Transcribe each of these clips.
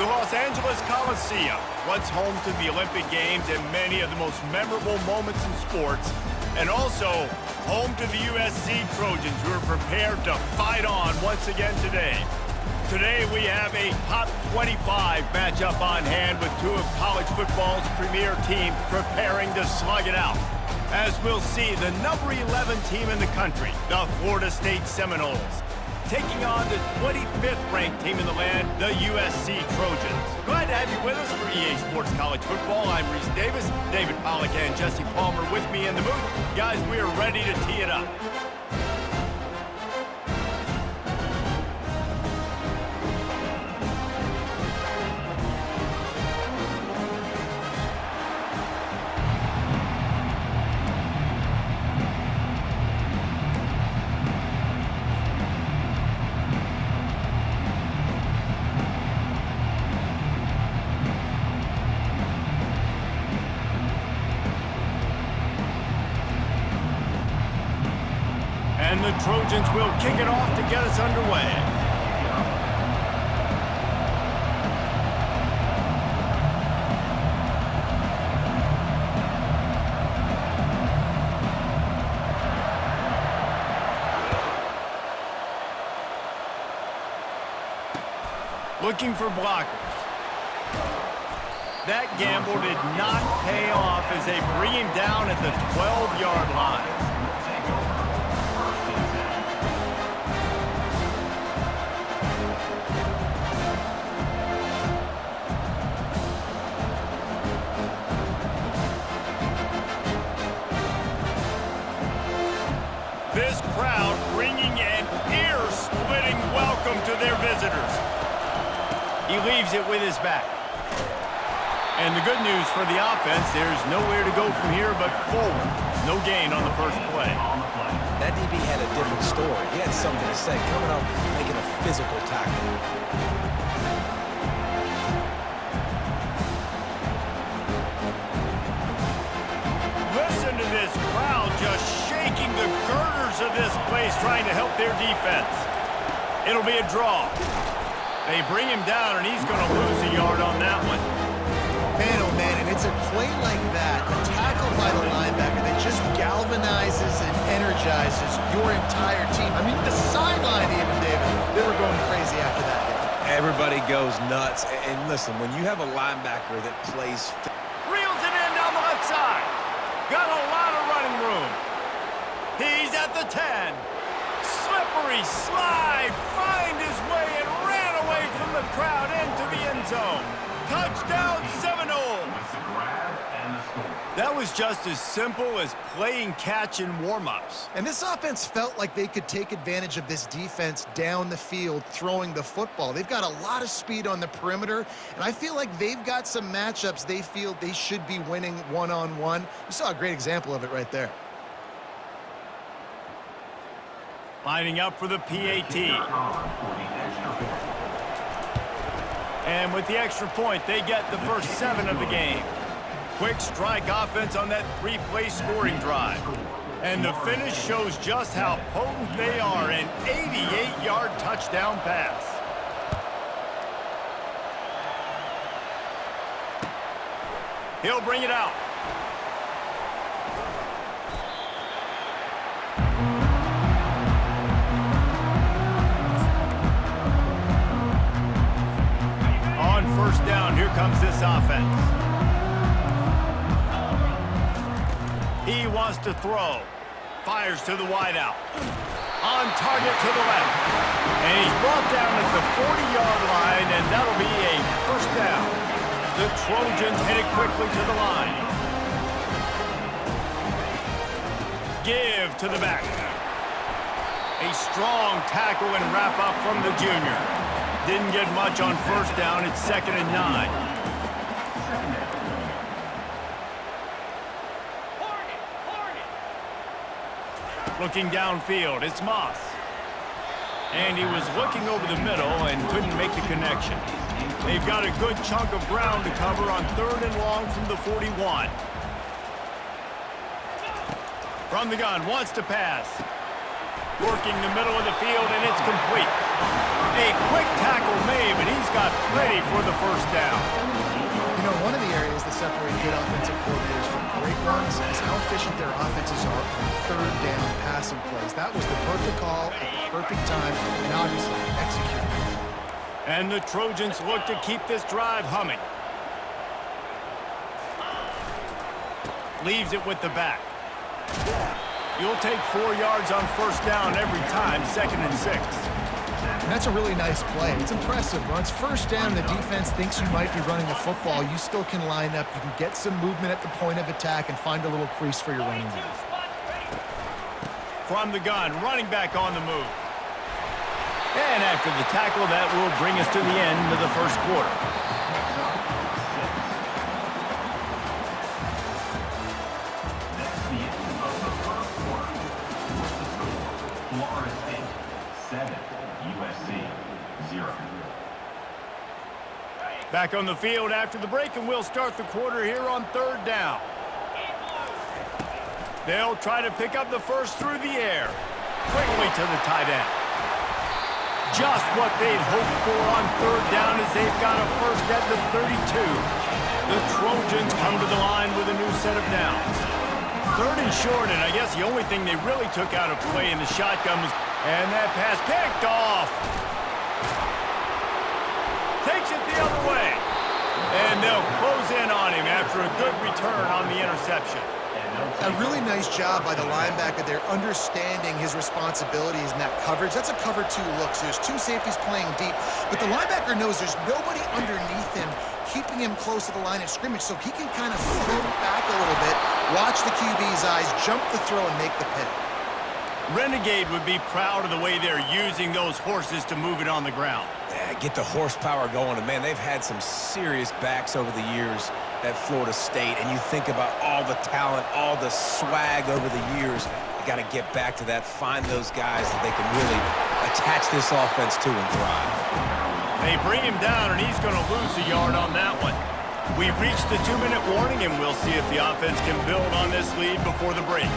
The Los Angeles Coliseum, once home to the Olympic Games and many of the most memorable moments in sports, and also home to the USC Trojans, who are prepared to fight on once again today. Today we have a top 25 matchup on hand with two of college football's premier teams preparing to slug it out. As we'll see, the number 11 team in the country, the Florida State Seminoles, taking on the 25th ranked team in the land, the USC Trojans. Glad to have you with us for EA Sports College Football. I'm Reese Davis, David Pollack and Jesse Palmer with me in the booth. Guys, we are ready to tee it up. And the Trojans will kick it off to get us underway. Looking for blockers. That gamble did not pay off as they bring him down at the 12-yard line. This crowd bringing an ear-splitting welcome to their visitors. He leaves it with his back. And the good news for the offense, there's nowhere to go from here but forward. No gain on the first play. That DB had a different story. He had something to say, coming up, making a physical tackle. Listen to this crowd just shaking the girders of this place, trying to help their defense. It'll be a draw. They bring him down, and he's going to lose a yard on that one. Man, oh man, and it's a play like that, a tackle by the linebacker that just galvanizes and energizes your entire team. I mean, the sideline even, David, they were going crazy after that hit. Everybody goes nuts. And listen, when you have a linebacker that plays... Reels it in down the left side. Got a lot of running room. He's at the 10. Slippery slide. Find his way and ran away from the crowd into the end zone. Touchdown Seminoles. That was just as simple as playing catch in warm-ups. And this offense felt like they could take advantage of this defense down the field throwing the football. They've got a lot of speed on the perimeter, and I feel like they've got some matchups they feel they should be winning one-on-one. You saw a great example of it right there. Lining up for the PAT. And with the extra point, they get the first 7 of the game. Quick strike offense on that 3-play scoring drive. And the finish shows just how potent they are, an 88-yard touchdown pass. He'll bring it out. On first down, here comes this offense. He wants to throw. Fires to the wideout. On target to the left. And he's brought down at the 40-yard line, and that'll be a first down. The Trojans headed quickly to the line. Give to the back. A strong tackle and wrap up from the junior. Didn't get much on first down. It's 2nd and 9. Looking downfield, it's Moss. And he was looking over the middle and couldn't make the connection. They've got a good chunk of ground to cover on 3rd and long from the 41. From the gun, wants to pass. Working the middle of the field, and it's complete. A quick tackle made, but he's got plenty for the first down. You know, one of the areas that separate good offensive coordinators from great ones is how efficient their offenses are on third down passing plays. That was the perfect call at the perfect time, and obviously executed. And the Trojans look to keep this drive humming. Leaves it with the back. You'll take 4 yards on first down every time, 2nd and 6. And that's a really nice play. It's impressive. When it's first down, the defense thinks you might be running the football. You still can line up. You can get some movement at the point of attack and find a little crease for your running back. From the gun, running back on the move. And after the tackle, that will bring us to the end of the first quarter. Back on the field after the break, and we'll start the quarter here on 3rd down. They'll try to pick up the first through the air. Quickly to the tight end. Just what they'd hoped for on 3rd down as they've got a first at the 32. The Trojans come to the line with a new set of downs. 3rd and short, and I guess the only thing they really took out of play in the shotgun was... And that pass picked off. Takes it the other way. And they'll close in on him after a good return on the interception. A really nice job by the linebacker there, understanding his responsibilities in that coverage. That's a cover 2 look, so there's 2 safeties playing deep. But the linebacker knows there's nobody underneath him, keeping him close to the line of scrimmage, so he can kind of float back a little bit, watch the QB's eyes, jump the throw, and make the pick. Renegade would be proud of the way they're using those horses to move it on the ground. Yeah, get the horsepower going. And, man, they've had some serious backs over the years at Florida State. And you think about all the talent, all the swag over the years. You got to get back to that, find those guys that they can really attach this offense to and thrive. They bring him down, and he's going to lose a yard on that one. We've reached the 2-minute warning, and we'll see if the offense can build on this lead before the break.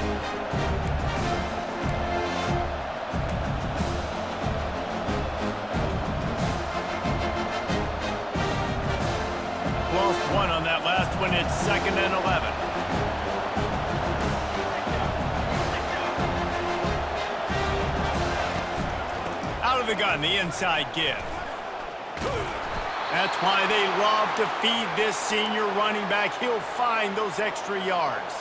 Lost 1 on that last one. It's 2nd and 11. Out of the gun, the inside give. That's why they love to feed this senior running back. He'll find those extra yards.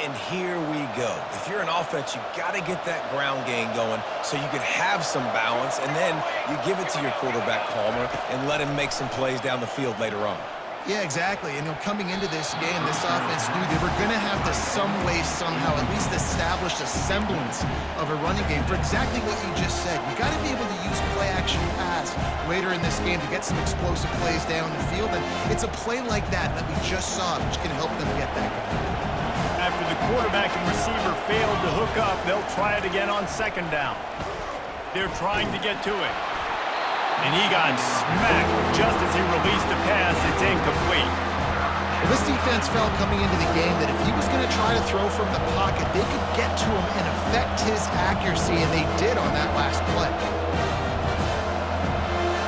And here we go. If you're an offense, you got to get that ground game going so you can have some balance, and then you give it to your quarterback, Palmer, and let him make some plays down the field later on. Yeah, exactly. And coming into this game, this offense knew they were going to have to some way, somehow, at least establish a semblance of a running game for exactly what you just said. You got to be able to use play-action pass later in this game to get some explosive plays down the field. And it's a play like that we just saw, which can help them get that going. After the quarterback and receiver failed to hook up, they'll try it again on 2nd down. They're trying to get to it. And he got smacked just as he released the pass. It's incomplete. Well, this defense felt coming into the game that if he was going to try to throw from the pocket, they could get to him and affect his accuracy, and they did on that last play.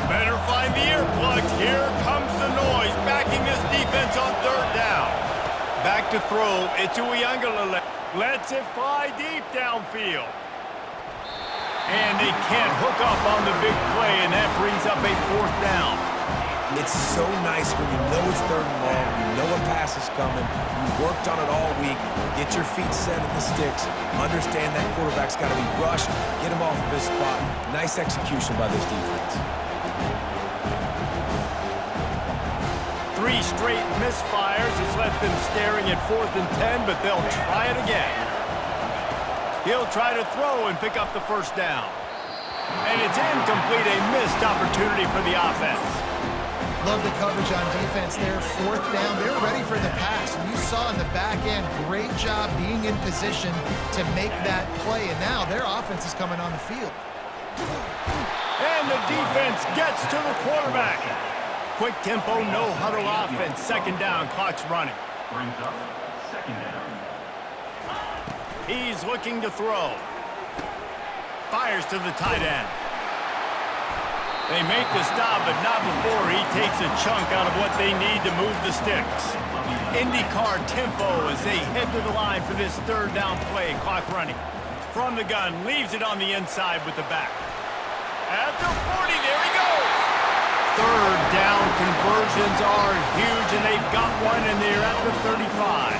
Better find the earplugs. Here comes the noise, backing this defense on 3rd down. Back to throw. It's Uyunglele. Lets it fly deep downfield. And they can't hook up on the big play, and that brings up a 4th down. It's so nice when you know it's 3rd and long, you know a pass is coming, you worked on it all week, get your feet set at the sticks, understand that quarterback's got to be rushed, get him off of his spot. Nice execution by this defense. 3 straight misfires has left them staring at 4th and 10, but they'll try it again. He'll try to throw and pick up the first down. And it's incomplete, a missed opportunity for the offense. Love the coverage on defense there. 4th down, they're ready for the pass. And you saw in the back end, great job being in position to make that play. And now their offense is coming on the field. And the defense gets to the quarterback. Quick tempo, no huddle offense. 2nd down, clock's running. Brings up 2nd down. He's looking to throw. Fires to the tight end. They make the stop, but not before he takes a chunk out of what they need to move the sticks. IndyCar tempo as they head to the line for this third down play. Clock running. From the gun, leaves it on the inside with the back. At the 40, there he goes. Third down conversions are huge, and they've got one, and they're at the 35.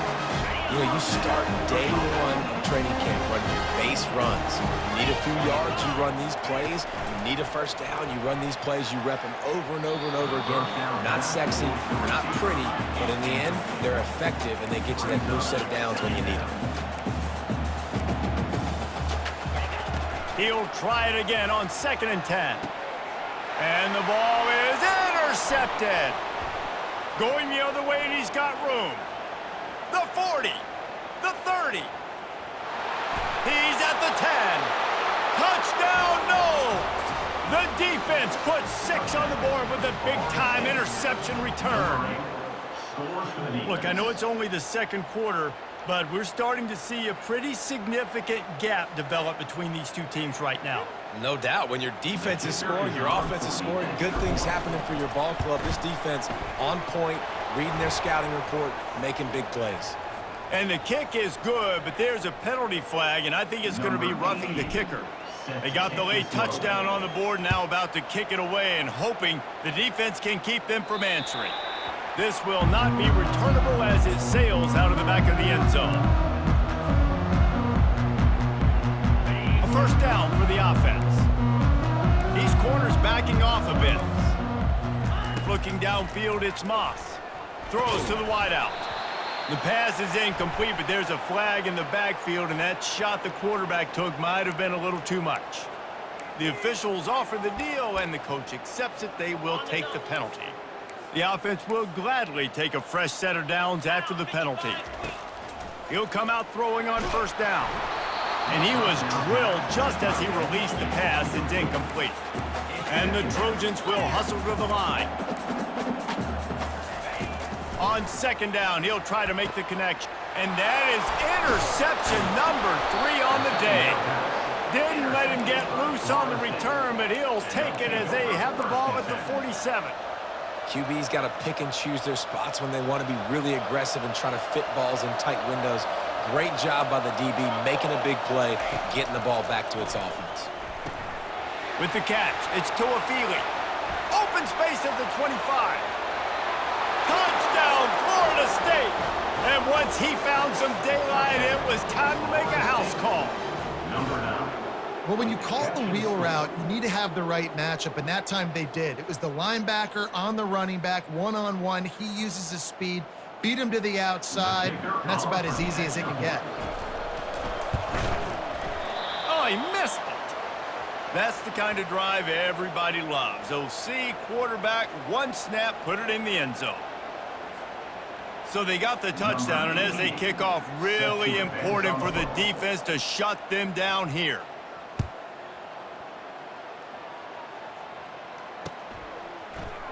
You know, you start day one of training camp running your base runs. You need a few yards, you run these plays. You need a first down, you run these plays. You rep them over and over and over again. They're not sexy, they're not pretty, but in the end, they're effective, and they get you that new set of downs when you need them. He'll try it again on 2nd and 10. And the ball is intercepted. Going the other way, and he's got room. The 40, the 30. He's at the 10. Touchdown, Knowles. The defense puts 6 on the board with a big-time interception return. Look, I know it's only the second quarter, but we're starting to see a pretty significant gap develop between these two teams right now. No doubt. When your defense is scoring, your offense is scoring, good things happening for your ball club. This defense on point, reading their scouting report, making big plays. And the kick is good, but there's a penalty flag, and I think it's going to be roughing the kicker. They got the late touchdown on the board, now about to kick it away and hoping the defense can keep them from answering. This will not be returnable as it sails out of the back of the end zone. A first down for the offense. These corners backing off a bit. Looking downfield, it's Moss. Throws to the wideout. The pass is incomplete, but there's a flag in the backfield, and that shot the quarterback took might have been a little too much. The officials offer the deal, and the coach accepts it. They will take the penalty. The offense will gladly take a fresh set of downs after the penalty. He'll come out throwing on first down. And he was drilled just as he released the pass. It's incomplete. And the Trojans will hustle to the line. On 2nd down, he'll try to make the connection. And that is interception number 3 on the day. Didn't let him get loose on the return, but he'll take it as they have the ball at the 47. QB's got to pick and choose their spots when they want to be really aggressive and try to fit balls in tight windows. Great job by the DB making a big play, getting the ball back to its offense. With the catch, it's Tuafili. Open space at the 25. Touchdown, Florida State. And once he found some daylight, it was time to make a house call. Well, when you call the wheel route, you need to have the right matchup, and that time they did. It was the linebacker on the running back, one-on-one. He uses his speed, beat him to the outside, and that's about as easy as it can get. Oh, he missed it. That's the kind of drive everybody loves. OC, quarterback, one snap, put it in the end zone. So they got the touchdown, and as they kick off, really important for the defense to shut them down here.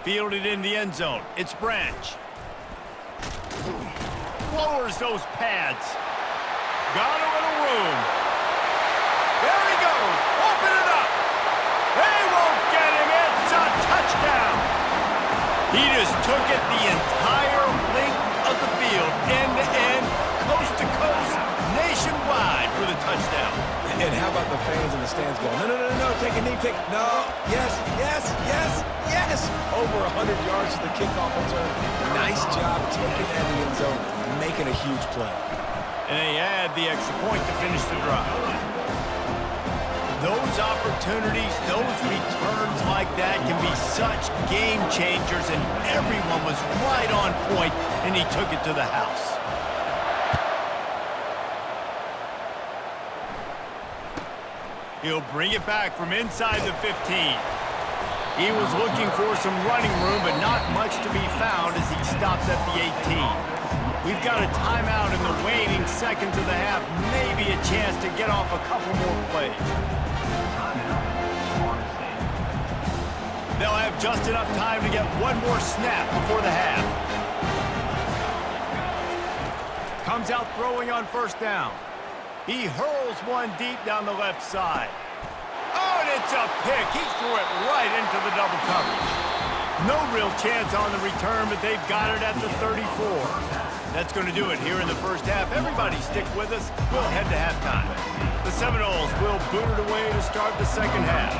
Fielded in the end zone. It's Branch. Lowers those pads. Got a little room. There he goes. Open it up. They won't get him. It's a touchdown. He just took it the entire length of the field, end to end, coast to coast, nationwide for the touchdown. And how about the fans in the stands going, no, no, no, no, take a knee, no, yes, yes, yes, yes. Over 100 yards to the kickoff return. Nice job taking that in the end zone, making a huge play. And they add the extra point to finish the drive. Those opportunities, those returns like that can be such game changers, and everyone was right on point, and he took it to the house. He'll bring it back from inside the 15. He was looking for some running room, but not much to be found as he stops at the 18. We've got a timeout in the waning seconds of the half, maybe a chance to get off a couple more plays. They'll have just enough time to get one more snap before the half. Comes out throwing on first down. He hurls one deep down the left side. Oh, and It's a pick. He threw it right into the double coverage. No real chance on the return, but they've got it at the 34. That's going to do it here in the first half. Everybody stick with us. We'll head to halftime. The Seminoles will boot it away to start the second half.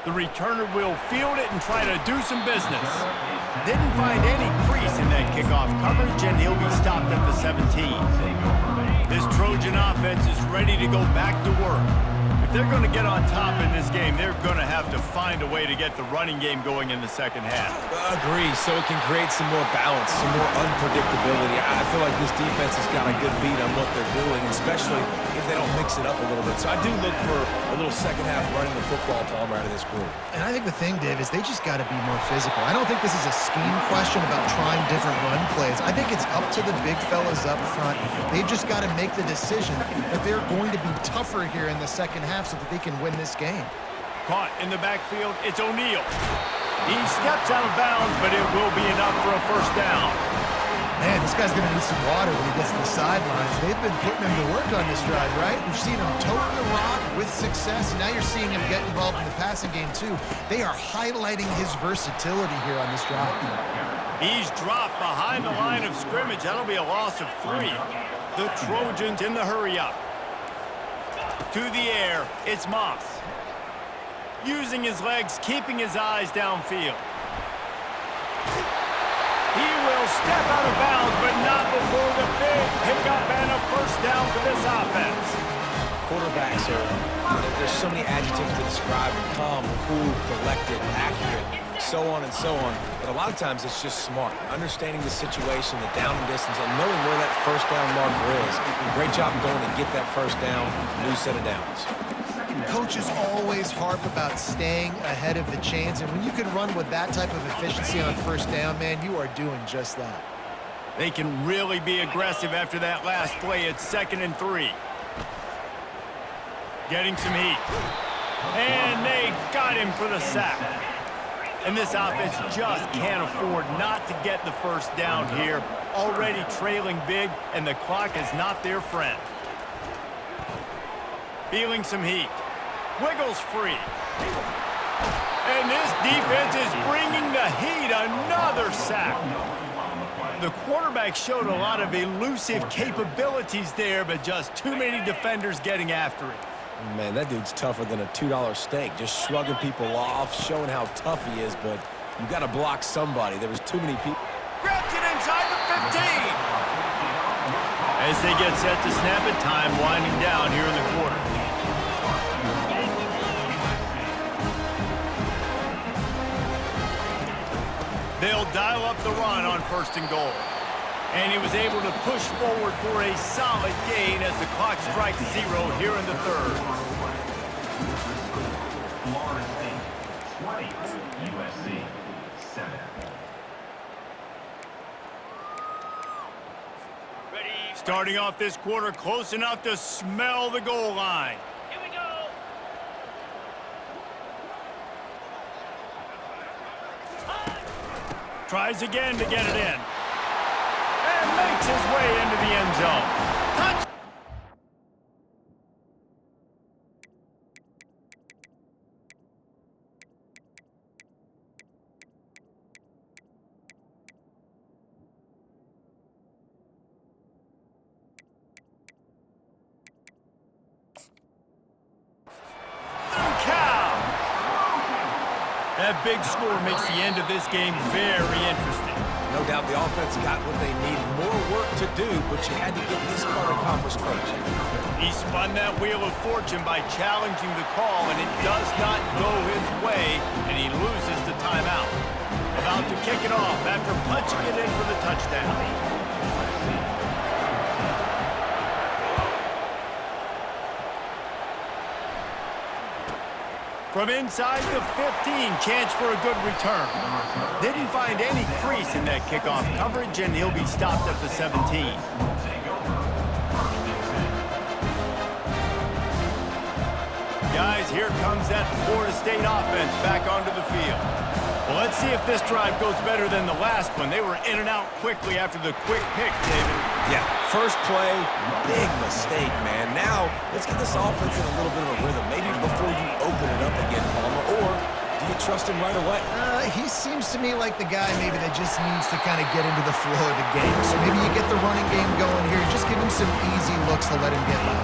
The returner will field it and try to do some business. Didn't find any crease in that kickoff coverage, and he'll be stopped at the 17. This Trojan offense is ready to go back to work. If they're going to get on top in this game, they're going to have to find a way to get the running game going in the second half. Agree, so it can create some more balance, some more unpredictability. I feel like this defense has got a good beat on what they're doing, especially if they don't mix it up a little bit. So I do look for a little second half running the football, Palmer, out of this group. And I think the thing, Dave, is they just got to be more physical. I don't think this is a scheme question about trying different run plays. I think it's up to the big fellas up front. They've just got to make the decision that they're going to be tougher here in the second half so that they can win this game. Caught in the backfield, it's O'Neal. He steps out of bounds, but it will be enough for a first down. Man, this guy's going to need some water when he gets to the sidelines. They've been putting him to work on this drive, right? We've seen him tote the rock with success, and now you're seeing him get involved in the passing game, too. They are highlighting his versatility here on this drive. He's dropped behind the line of scrimmage. That'll be a loss of 3. The Trojans in the hurry-up. To the air, it's Moss. Using his legs, keeping his eyes downfield. He will step out of bounds, but not before the big pickup and a first down for this offense. Quarterbacks there's so many adjectives to describe them: calm, cool, collected, accurate, so on and so on. But a lot of times it's just smart, understanding the situation, the down and distance, and knowing where that first down marker is. Great job going to get that first down, new set of downs. Coaches always harp about staying ahead of the chains, and when you can run with that type of efficiency on first down, man, you are doing just that. They can really be aggressive after that last play. It's 2nd and 3. Getting some heat. And they got him for the sack. And this offense just can't afford not to get the first down here. Already trailing big, and the clock is not their friend. Feeling some heat. Wiggles free. And this defense is bringing the heat. Another sack. The quarterback showed a lot of elusive capabilities there, but just too many defenders getting after it. Man, that dude's tougher than a $2 steak, just shrugging people off, showing how tough he is, but you got to block somebody. There was too many people. Grabs it inside the 15. As they get set to snap it, time winding down here in the quarter. They'll dial up the run on 1st and goal. And he was able to push forward for a solid gain as the clock strikes 0 here in the 3rd. Florida State 20, USC 7. Starting off this quarter close enough to smell the goal line. Here we go. Tries again to get it in. And makes his way into the end zone. Touch. Cow. That big score makes the end of this game very interesting. No doubt the offense got what they needed. More work to do, but you had to get this part accomplished first. He spun that wheel of fortune by challenging the call, and it does not go his way, and he loses the timeout. About to kick it off after punching it in for the touchdown. From inside the 15, chance for a good return. Didn't find any crease in that kickoff coverage, and he'll be stopped at the 17. Guys, here comes that Florida State offense back onto the field. Well, let's see if this drive goes better than the last one. They were in and out quickly after the quick pick, David. Yeah, first play, big mistake, man. Now, let's get this offense in a little bit of a rhythm. Maybe before you open it up again, Palmer, or do you trust him right away? He seems to me like the guy maybe that just needs to kind of get into the flow of the game. So maybe you get the running game going here. Just give him some easy looks to let him get by.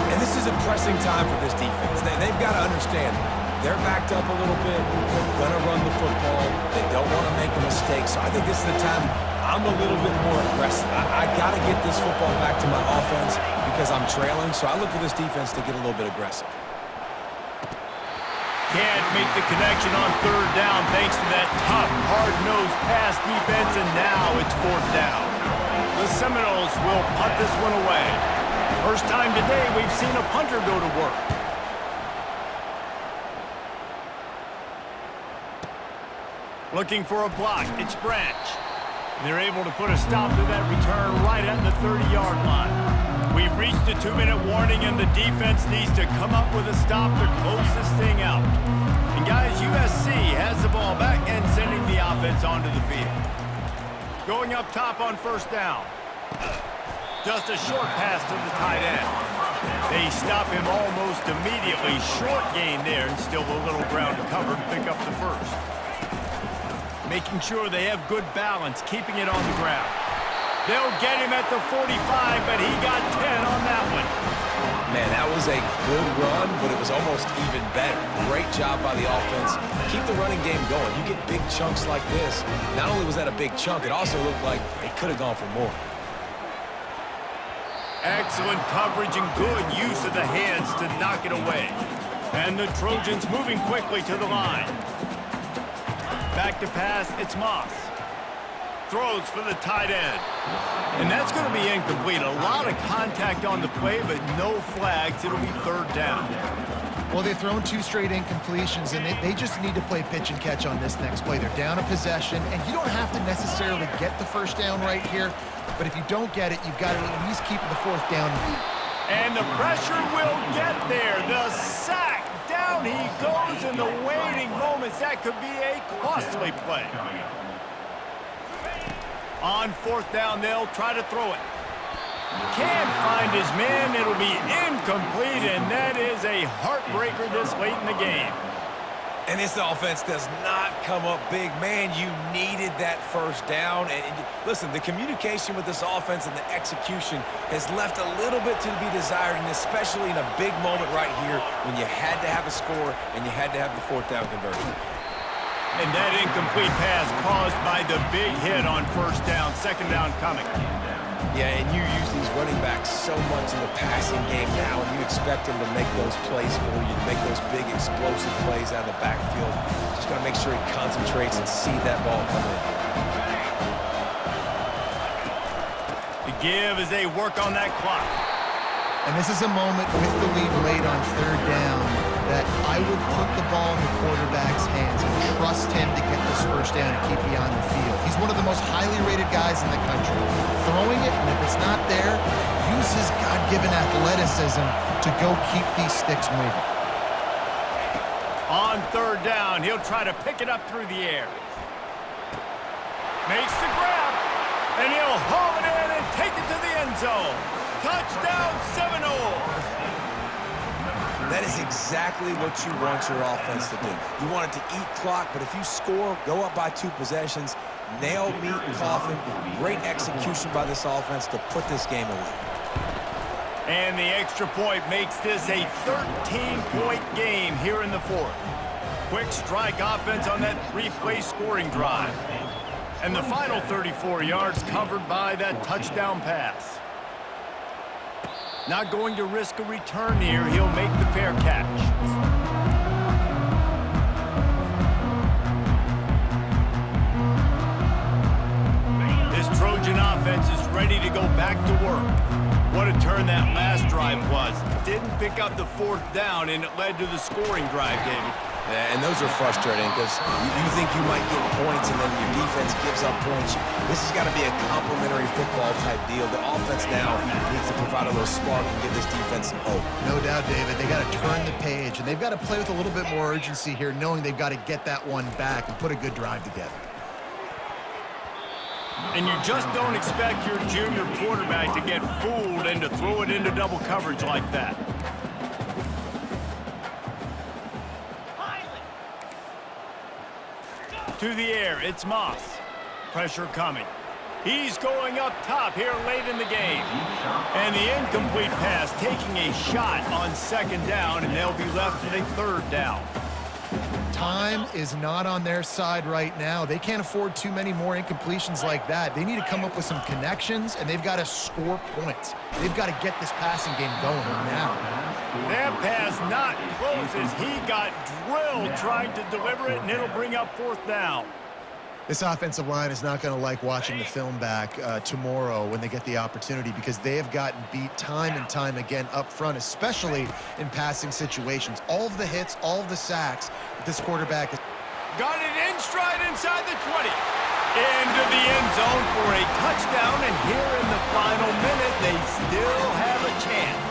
And this is a pressing time for this defense. They've got to understand, they're backed up a little bit. They're going to run the football. They don't want to make a mistake. So I think this is the time I'm a little bit more aggressive. I got to get this football back to my offense because I'm trailing. So I look for this defense to get a little bit aggressive. Can't make the connection on third down thanks to that tough, hard-nosed pass defense, and now it's fourth down. The Seminoles will punt this one away. First time today we've seen a punter go to work. Looking for a block, it's Branch. They're able to put a stop to that return right at the 30-yard line. We've reached the 2-minute warning, and the defense needs to come up with a stop to close this thing out. And guys, USC has the ball back and sending the offense onto the field. Going up top on first down. Just a short pass to the tight end. They stop him almost immediately. Short gain there, and still a little ground to cover to pick up the first. Making sure they have good balance, keeping it on the ground. They'll get him at the 45, but he got 10 on that one. Man, that was a good run, but it was almost even better. Great job by the offense. Keep the running game going. You get big chunks like this. Not only was that a big chunk, it also looked like it could have gone for more. Excellent coverage and good use of the hands to knock it away. And the Trojans moving quickly to the line. Back to pass, it's Moss. Throws for the tight end. And that's going to be incomplete. A lot of contact on the play, but no flags. It'll be third down. Well, they've thrown 2 straight incompletions, and they just need to play pitch and catch on this next play. They're down a possession, and you don't have to necessarily get the first down right here, but if you don't get it, you've got to at least keep the fourth down. And the pressure will get there. The sack. Down he goes in the waiting moments. That could be a costly play. On fourth down, they'll try to throw it. Can't find his man. It'll be incomplete, and that is a heartbreaker this late in the game. And this offense does not come up big. Man, you needed that first down. And listen, the communication with this offense and the execution has left a little bit to be desired, and especially in a big moment right here when you had to have a score and you had to have the fourth down conversion. And that incomplete pass caused by the big hit on first down. Second down coming. Yeah, and you use these running backs so much in the passing game now, and you expect them to make those plays for you, to make those big explosive plays out of the backfield. Just got to make sure he concentrates and see that ball come in. The give as they work on that clock. And this is a moment with the lead late on third down that I would put the ball in the quarterback's hands and trust him to get this first down and keep you on the field. He's one of the most highly rated guys in the country. Throwing it, and if it's not there, use his God-given athleticism to go keep these sticks moving. On third down, he'll try to pick it up through the air. Makes the grab, and he'll haul it in and take it to the end zone. Touchdown, Seminoles! That is exactly what you want your offense to do. You want it to eat clock, but if you score, go up by 2 possessions, nail meat coffin. Great execution by this offense to put this game away. And the extra point makes this a 13-point game here in the fourth. Quick strike offense on that 3-play scoring drive. And the final 34 yards covered by that touchdown pass. Not going to risk a return here. He'll make the fair catch. This Trojan offense is ready to go back to work. What a turn that last drive was. Didn't pick up the fourth down, and it led to the scoring drive, David. Yeah, and those are frustrating because you think you might get points and then your defense gives up points. This has got to be a complementary football type deal. The offense now needs to provide a little spark and give this defense some hope. No doubt, David. They got to turn the page, and they've got to play with a little bit more urgency here, knowing they've got to get that one back and put a good drive together. And you just don't expect your junior quarterback to get fooled and to throw it into double coverage like that. To the air, it's Moss. Pressure coming. He's going up top here late in the game. And the incomplete pass taking a shot on second down, and they'll be left with a third down. Time is not on their side right now. They can't afford too many more incompletions like that. They need to come up with some connections, and they've got to score points. They've got to get this passing game going now. That pass not close as he got drilled trying to deliver it, and it'll bring up fourth down. This offensive line is not going to like watching the film back tomorrow when they get the opportunity, because they have gotten beat time and time again up front, especially in passing situations. All of the hits, all of the sacks that this quarterback is. Got it in stride inside the 20. Into the end zone for a touchdown, and here in the final minute, they still have a chance.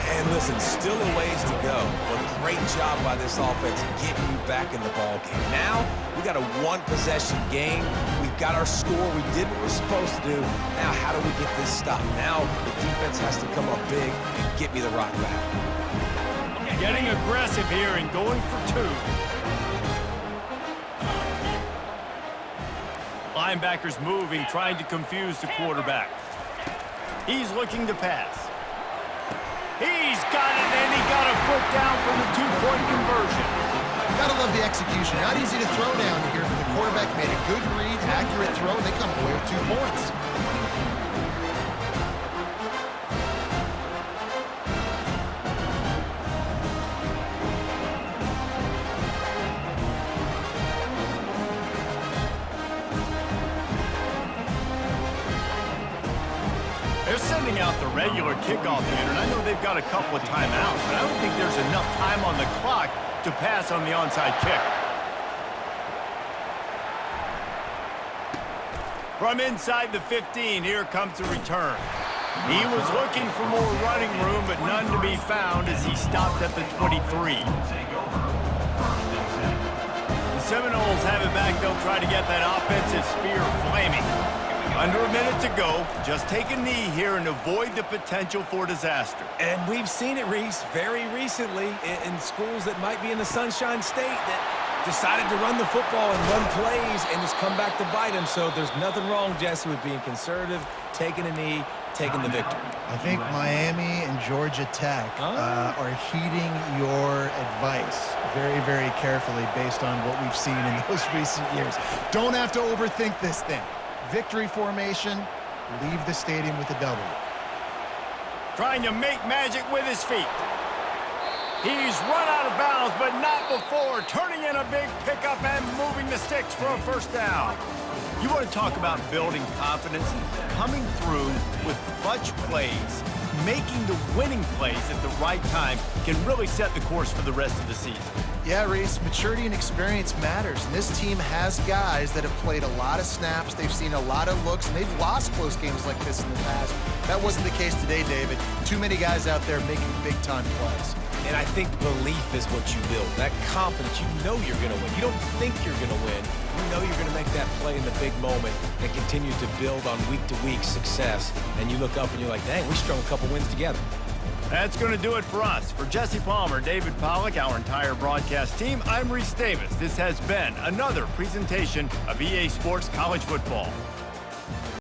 And listen, still a ways to go, but great job by this offense getting you back in the ball game. Now, we got a one-possession game. We've got our score. We did what we're supposed to do. Now, how do we get this stopped? Now, the defense has to come up big and get me the rock back. Getting aggressive here and going for two. Linebackers moving, trying to confuse the quarterback. He's looking to pass. He's got it, and he got a foot down for the two-point conversion. Gotta love the execution. Not easy to throw down here, but the quarterback made a good read, accurate throw, and they come away with 2 points. They're sending out the regular kickoff here, and I know they've got a couple of timeouts, but I don't think there's enough time on the clock to pass on the onside kick. From inside the 15, here comes the return. He was looking for more running room, but none to be found as he stopped at the 23. The Seminoles have it back. They'll try to get that offensive spear flaming. Under a minute to go. Just take a knee here and avoid the potential for disaster. And we've seen it, Reese, very recently in schools that might be in the Sunshine State that decided to run the football and run plays, and it's come back to bite them. So there's nothing wrong, Jesse, with being conservative, taking a knee, taking the victory. I think Miami and Georgia Tech are heeding your advice very, very carefully based on what we've seen in those recent years. Don't have to overthink this thing. Victory formation, leave the stadium with a W. Trying to make magic with his feet. He's run out of bounds, but not before turning in a big pickup and moving the sticks for a first down. You want to talk about building confidence, coming through with clutch plays, making the winning plays at the right time can really set the course for the rest of the season. Yeah, Reese, maturity and experience matters, and this team has guys that have played a lot of snaps, they've seen a lot of looks, and they've lost close games like this in the past. That wasn't the case today, David. Too many guys out there making big-time plays. And I think belief is what you build. That confidence, you know you're going to win. You don't think you're going to win. You know you're going to make that play in the big moment and continue to build on week-to-week success. And you look up and you're like, dang, we strung a couple wins together. That's going to do it for us. For Jesse Palmer, David Pollack, our entire broadcast team, I'm Reese Davis. This has been another presentation of EA Sports College Football.